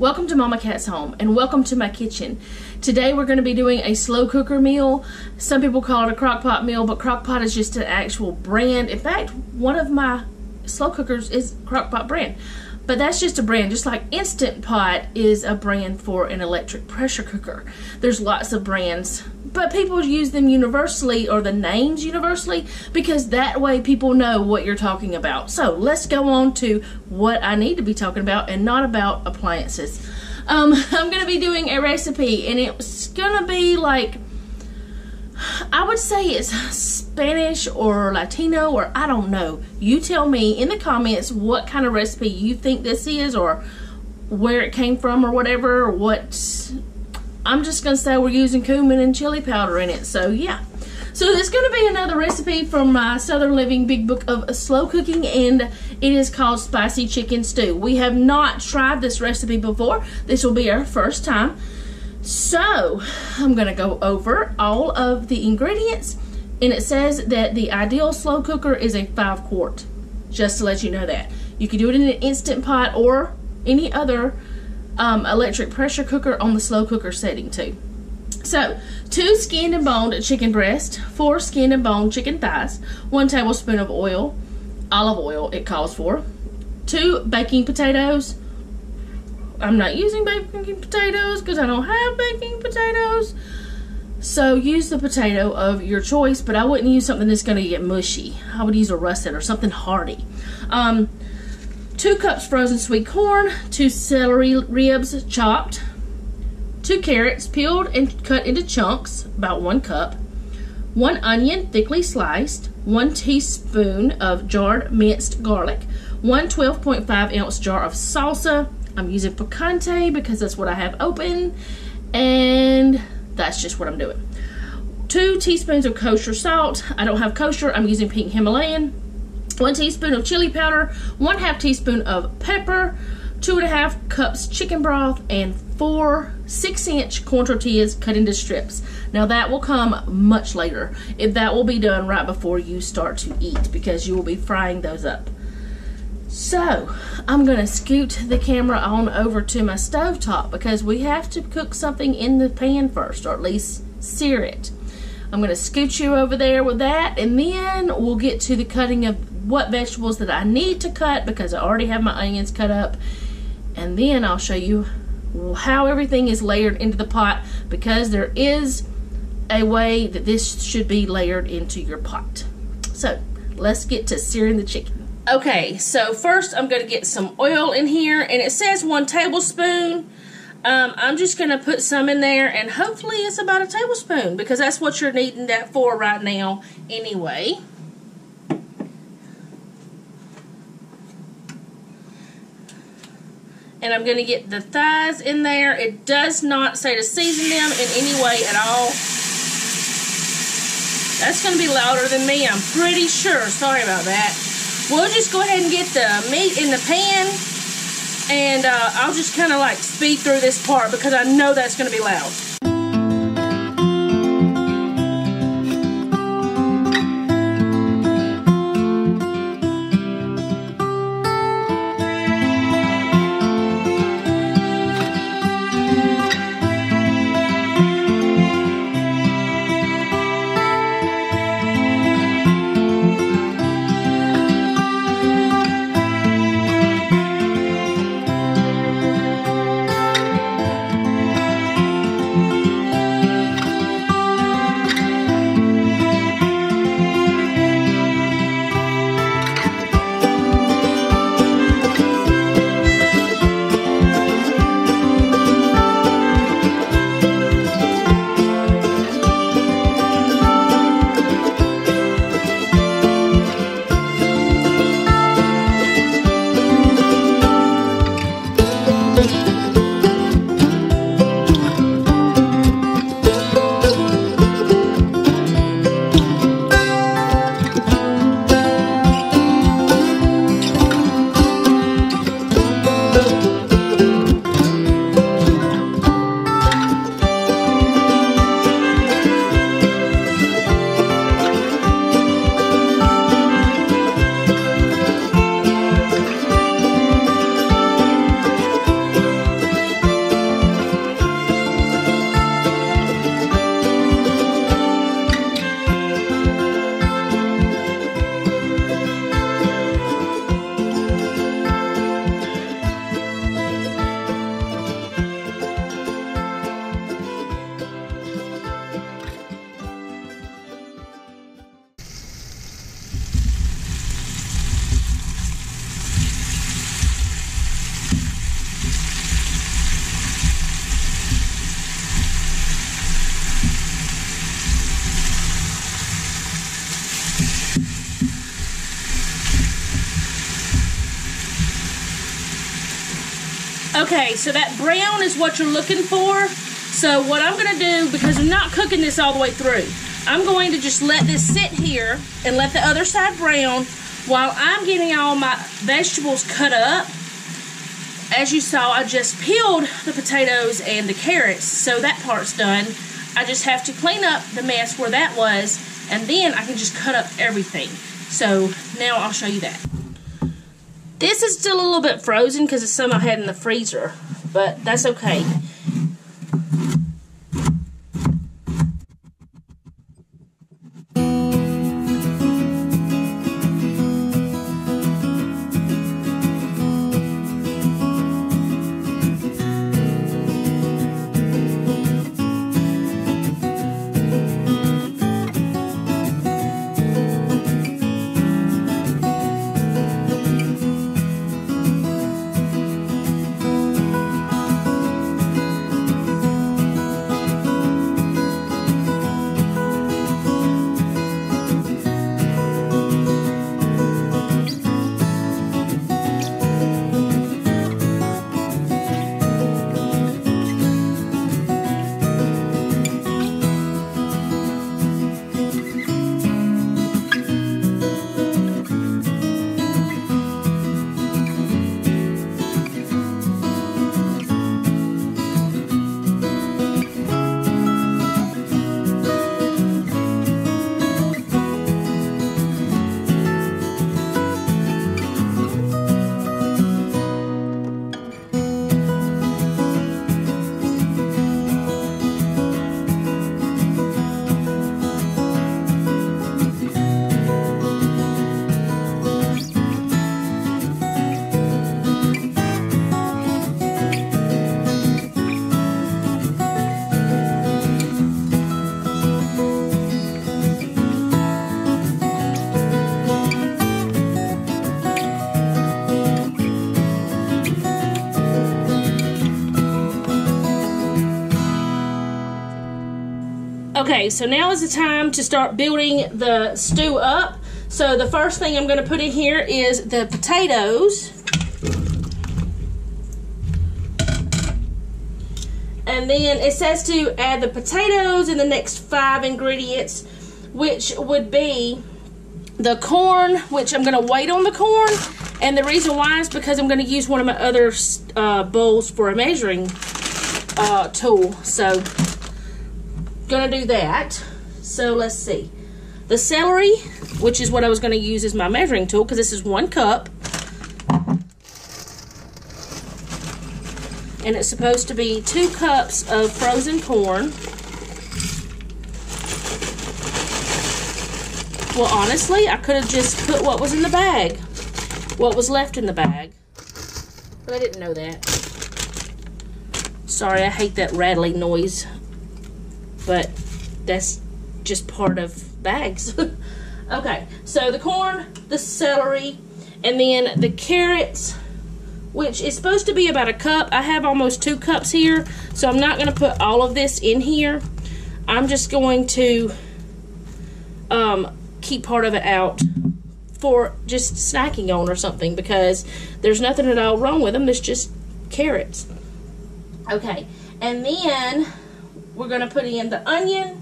Welcome to Mama Cat's Home and welcome to my kitchen. Today we're going to be doing a slow cooker meal. Some people call it a crock pot meal, but crock pot is just an actual brand. In fact, one of my slow cookers is crock pot brand. But that's just a brand, just like Instant Pot is a brand for an electric pressure cooker. There's lots of brands, but people use them universally, or the names universally, because that way people know what you're talking about. So let's go on to what I need to be talking about and not about appliances. I'm going to be doing a recipe, and it's going to be like, I would say it's Spanish or Latino, or I don't know. You tell me in the comments what kind of recipe you think this is, or where it came from, or whatever. I'm just going to say we're using cumin and chili powder in it. So yeah. So there's going to be another recipe from my Southern Living Big Book of Slow Cooking, and it is called Spicy Chicken Stew. We have not tried this recipe before. This will be our first time. So I'm going to go over all of the ingredients, and it says that the ideal slow cooker is a 5-quart, just to let you know that. You can do it in an Instant Pot or any other electric pressure cooker on the slow cooker setting too. So 2 skinned and boned chicken breasts, 4 skinned and boned chicken thighs, 1 tablespoon of oil, olive oil it calls for, 2 baking potatoes. I'm not using baking potatoes because I don't have baking potatoes. So use the potato of your choice, but I wouldn't use something that's going to get mushy. I would use a russet or something hearty. 2 cups frozen sweet corn, 2 celery ribs chopped, 2 carrots peeled and cut into chunks, about 1 cup, 1 onion thickly sliced, 1 teaspoon of jarred minced garlic, 1 12.5 ounce jar of salsa. I'm using picante because that's what I have open, and that's just what I'm doing. 2 teaspoons of kosher salt. I don't have kosher, I'm using pink Himalayan. 1 teaspoon of chili powder, 1/2 teaspoon of pepper, 2.5 cups chicken broth, and 4 6-inch corn tortillas cut into strips. Now that will come much later. That will be done right before you start to eat, because you will be frying those up. So I'm gonna scoot the camera on over to my stove top, because we have to cook something in the pan first, or at least sear it. I'm gonna scoot you over there with that, and then we'll get to the cutting of what vegetables that I need to cut, because I already have my onions cut up, and then I'll show you how everything is layered into the pot, because there is a way that this should be layered into your pot. So let's get to searing the chicken. Okay, so first I'm going to get some oil in here, and it says 1 tablespoon. I'm just going to put some in there, and hopefully it's about a tablespoon, because that's what you're needing that for right now anyway. And I'm going to get the thighs in there. It does not say to season them in any way at all. That's going to be louder than me, I'm pretty sure. Sorry about that. We'll just go ahead and get the meat in the pan, and I'll just kind of like speed through this part, because I know that's going to be loud. Okay, so that brown is what you're looking for. So what I'm going to do, because I'm not cooking this all the way through, I'm going to just let this sit here and let the other side brown while I'm getting all my vegetables cut up. As you saw, I just peeled the potatoes and the carrots, so that part's done. I just have to clean up the mess where that was, and then I can just cut up everything. So now I'll show you that. This is still a little bit frozen because it's some I had in the freezer, but that's okay. Okay, so now is the time to start building the stew up. So the first thing I'm going to put in here is the potatoes. And then it says to add the potatoes and the next 5 ingredients, which would be the corn, which I'm going to wait on the corn. And the reason why is because I'm going to use one of my other bowls for a measuring tool. So gonna do that. So let's see, the celery, which is what I was going to use as my measuring tool, because this is 1 cup and it's supposed to be 2 cups of frozen corn. Well, honestly, I could have just put what was in the bag, what was left in the bag, but I didn't know that. Sorry, I hate that rattling noise, but that's just part of bags. Okay, so the corn, the celery, and then the carrots, which is supposed to be about 1 cup. I have almost 2 cups here, so I'm not going to put all of this in here. I'm just going to keep part of it out for just snacking on or something, because there's nothing at all wrong with them. There's just carrots. Okay, and then we're going to put in the onion.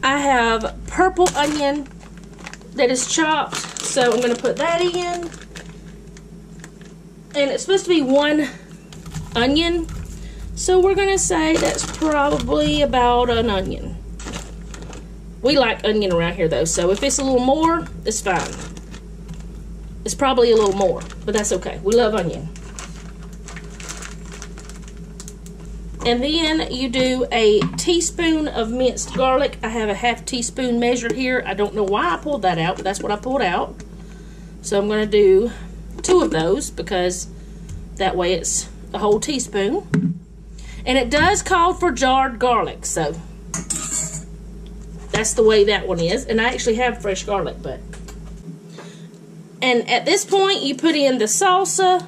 I have purple onion that is chopped, so I'm going to put that in. And it's supposed to be 1 onion, so we're going to say that's probably about an onion. We like onion around here though, so if it's a little more, it's fine. It's probably a little more, but that's okay. We love onion. And then you do a teaspoon of minced garlic. I have a ½ teaspoon measure here. I don't know why I pulled that out, but that's what I pulled out. So I'm going to do 2 of those, because that way it's a whole teaspoon. And it does call for jarred garlic, so that's the way that one is. And I actually have fresh garlic, but. And at this point, you put in the salsa.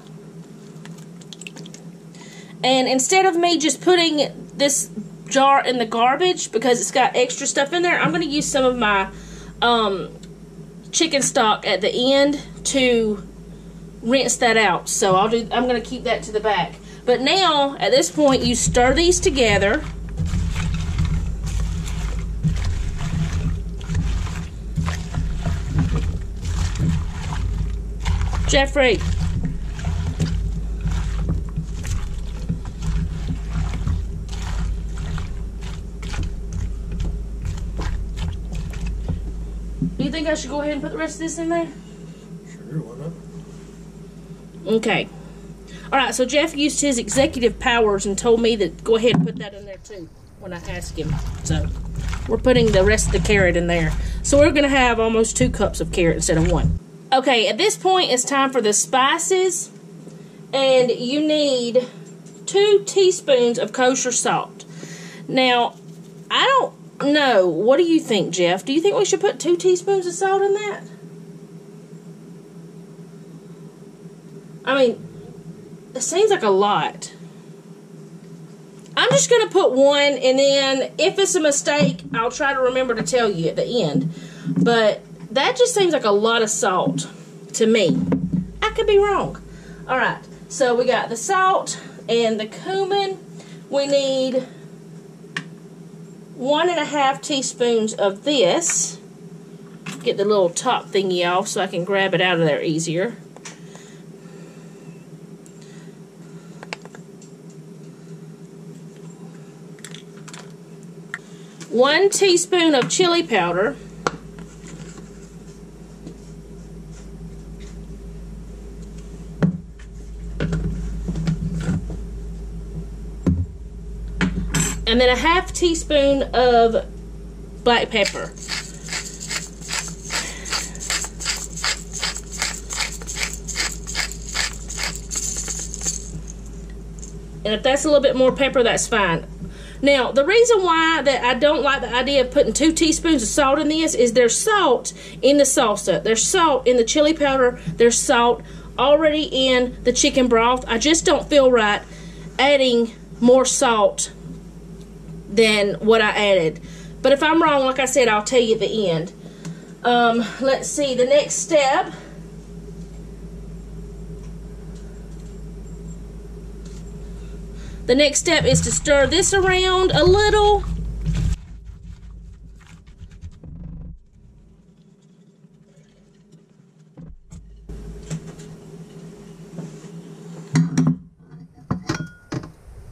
And instead of me just putting this jar in the garbage because it's got extra stuff in there, I'm going to use some of my chicken stock at the end to rinse that out. So I'm going to keep that to the back. But now, at this point, you stir these together. Jeffrey. Do you think I should go ahead and put the rest of this in there? Sure, why not? Okay. Alright, so Jeff used his executive powers and told me that go ahead and put that in there too when I asked him. So, we're putting the rest of the carrot in there. So we're going to have almost 2 cups of carrot instead of 1. Okay, at this point it's time for the spices. And you need 2 teaspoons of kosher salt. Now, I don't know. What do you think, Jeff? Do you think we should put 2 teaspoons of salt in that? I mean, it seems like a lot. I'm just going to put 1, and then if it's a mistake, I'll try to remember to tell you at the end. But that just seems like a lot of salt to me. I could be wrong. Alright, so we got the salt and the cumin. We need 1.5 teaspoons of this. Get the little top thingy off so I can grab it out of there easier. One teaspoon of chili powder. And then a 1/2 teaspoon of black pepper. And if that's a little bit more pepper, that's fine. Now, the reason why that I don't like the idea of putting 2 teaspoons of salt in this is there's salt in the salsa. There's salt in the chili powder. There's salt already in the chicken broth. I just don't feel right adding more salt than what I added. But if I'm wrong, like I said, I'll tell you at the end. Let's see, the next step. The next step is to stir this around a little.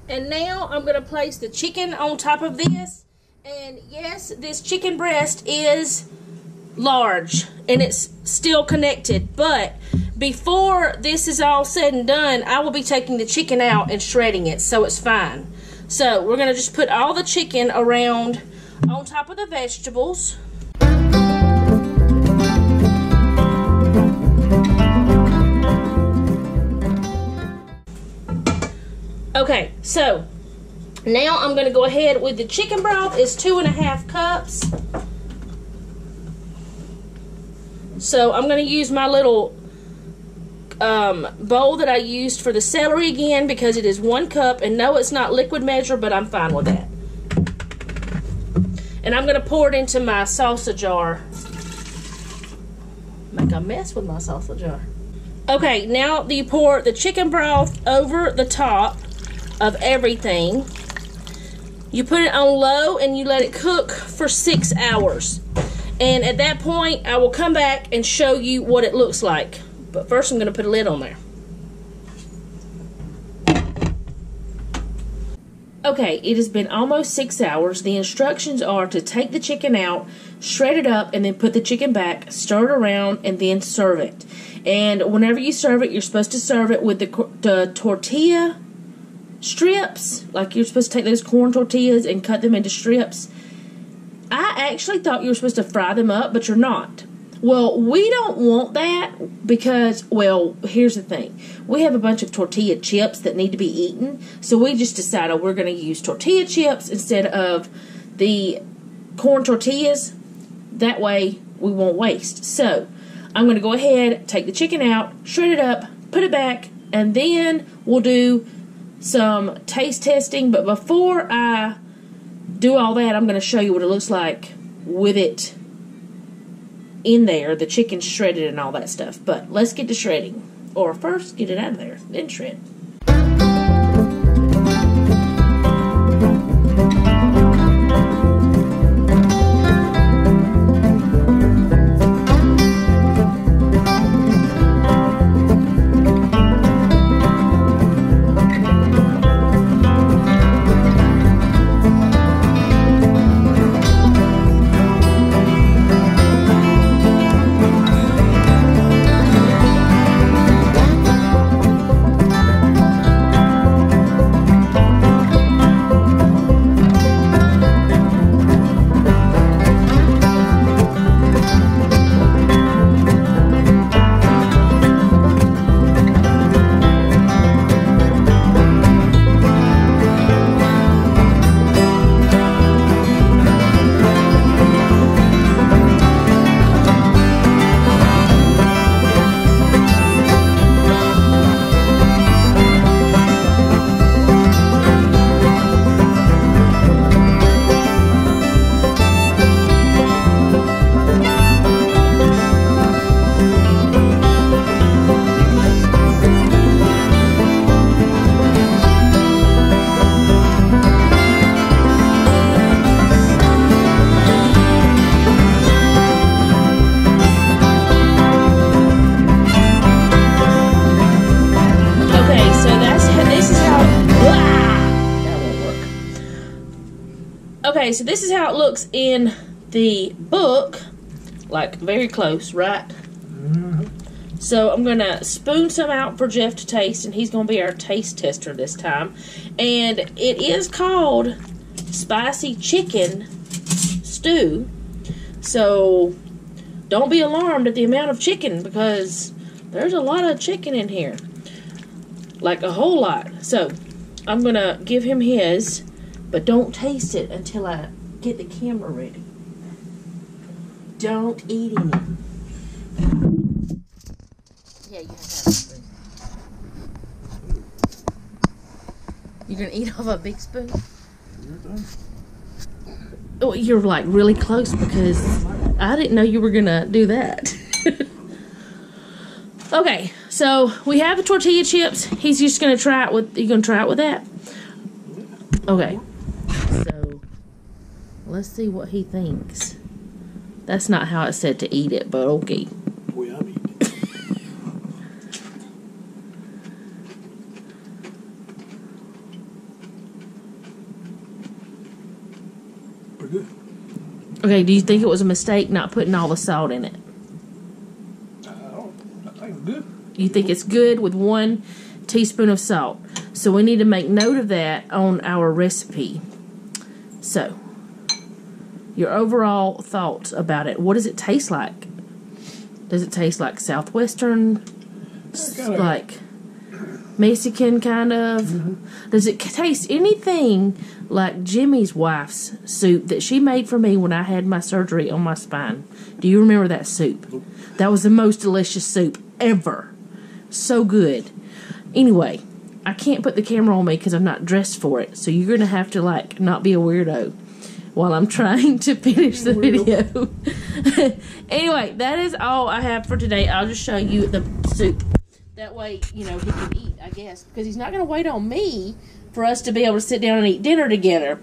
And now I'm going to place the chicken on top of this. And yes, this chicken breast is large and it's still connected, but before this is all said and done, I will be taking the chicken out and shredding it, so it's fine. So we're going to just put all the chicken around on top of the vegetables. Okay, so now I'm going to go ahead with the chicken broth. It's 2.5 cups. So I'm going to use my little bowl that I used for the celery again because it is 1 cup. And no, it's not liquid measure, but I'm fine with that. And I'm going to pour it into my salsa jar. Make a mess with my salsa jar. Okay, now you pour the chicken broth over the top of everything. You put it on low and you let it cook for 6 hours. And at that point, I will come back and show you what it looks like. But first, I'm going to put a lid on there. Okay, it has been almost 6 hours. The instructions are to take the chicken out, shred it up, and then put the chicken back, stir it around, and then serve it. And whenever you serve it, you're supposed to serve it with the tortilla strips. Like you're supposed to take those corn tortillas and cut them into strips. I actually thought you were supposed to fry them up, but you're not. Well, we don't want that because, well, here's the thing. We have a bunch of tortilla chips that need to be eaten, so we just decided we're going to use tortilla chips instead of the corn tortillas. That way, we won't waste. So, I'm going to go ahead, take the chicken out, shred it up, put it back, and then we'll do some taste testing. But before I do all that, I'm going to show you what it looks like with it in there, the chicken shredded and all that stuff. But let's get to shredding. Or first, get it out of there, then shred. Okay, so this is how it looks in the book, like very close, right? Mm-hmm. So I'm going to spoon some out for Jeff to taste, and he's going to be our taste tester this time. And it is called Spicy Chicken Stew. So don't be alarmed at the amount of chicken, because there's a lot of chicken in here. Like a whole lot. So I'm going to give him his, but don't taste it until I get the camera ready. Don't eat any. Yeah, you have to have a spoon. You're going to eat off a big spoon? Oh, you're like really close, because I didn't know you were going to do that. Okay, so we have the tortilla chips. He's just going to try it with, you going to try it with that? Okay. So, let's see what he thinks. That's not how it said to eat it, but okay. Boy, I'm eating. Pretty good. Okay, do you think it was a mistake not putting all the salt in it? I think it's good. You think it's good with 1 teaspoon of salt. So we need to make note of that on our recipe. So, your overall thoughts about it. What does it taste like? Does it taste like Southwestern? Like Mexican kind of? Mm-hmm. Does it taste anything like Jimmy's wife's soup that she made for me when I had my surgery on my spine? Do you remember that soup? Nope. That was the most delicious soup ever. So good. Anyway, I can't put the camera on me because I'm not dressed for it. So you're going to have to, like, not be a weirdo while I'm trying to finish the video. Anyway, that is all I have for today. I'll just show you the soup. That way, you know, he can eat, I guess. Because he's not going to wait on me for us to be able to sit down and eat dinner together.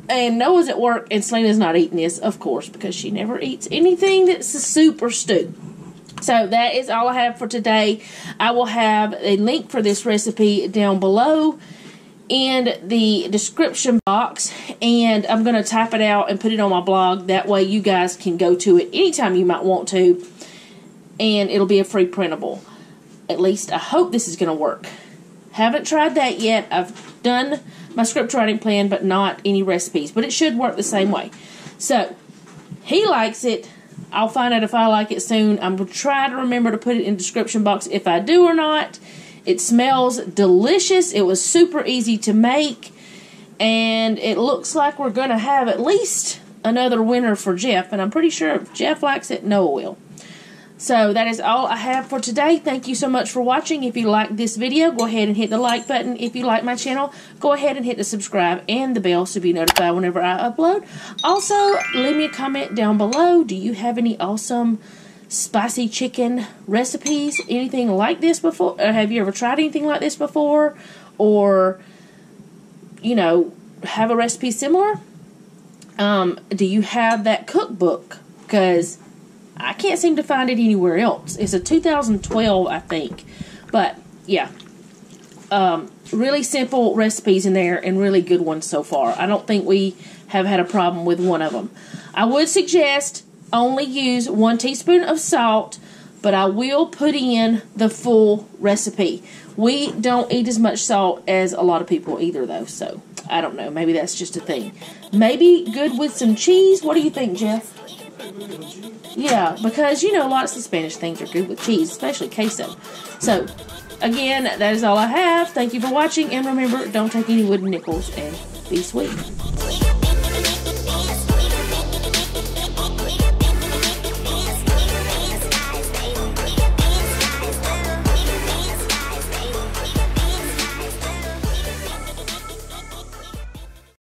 And Noah's at work, and Selena's not eating this, of course, because she never eats anything that's a soup or stew. So that is all I have for today. I will have a link for this recipe down below in the description box, and I'm going to type it out and put it on my blog. That way you guys can go to it anytime you might want to, and it'll be a free printable. At least I hope this is going to work. Haven't tried that yet. I've done my script writing plan, but not any recipes, but it should work the same way. So he likes it. I'll find out if I like it soon. I'm going to try to remember to put it in the description box if I do or not. It smells delicious. It was super easy to make. And it looks like we're going to have at least another winner for Jeff. And I'm pretty sure if Jeff likes it, Noah will. So that is all I have for today. Thank you so much for watching. If you like this video, go ahead and hit the like button. If you like my channel, go ahead and hit the subscribe and the bell to be notified whenever I upload. Also, leave me a comment down below. Do you have any awesome spicy chicken recipes, anything like this before? Or have you ever tried anything like this before? Or, you know, have a recipe similar? Do you have that cookbook? Because I can't seem to find it anywhere else. It's a 2012, I think. But, yeah. Really simple recipes in there and really good ones so far. I don't think we have had a problem with one of them. I would suggest only use 1 teaspoon of salt, but I will put in the full recipe. We don't eat as much salt as a lot of people either, though, so I don't know. Maybe that's just a thing. Maybe good with some cheese. What do you think, Jeff? Yeah, because, you know, lots of Spanish things are good with cheese, especially queso. So, again, that is all I have. Thank you for watching, and remember, don't take any wooden nickels, and be sweet.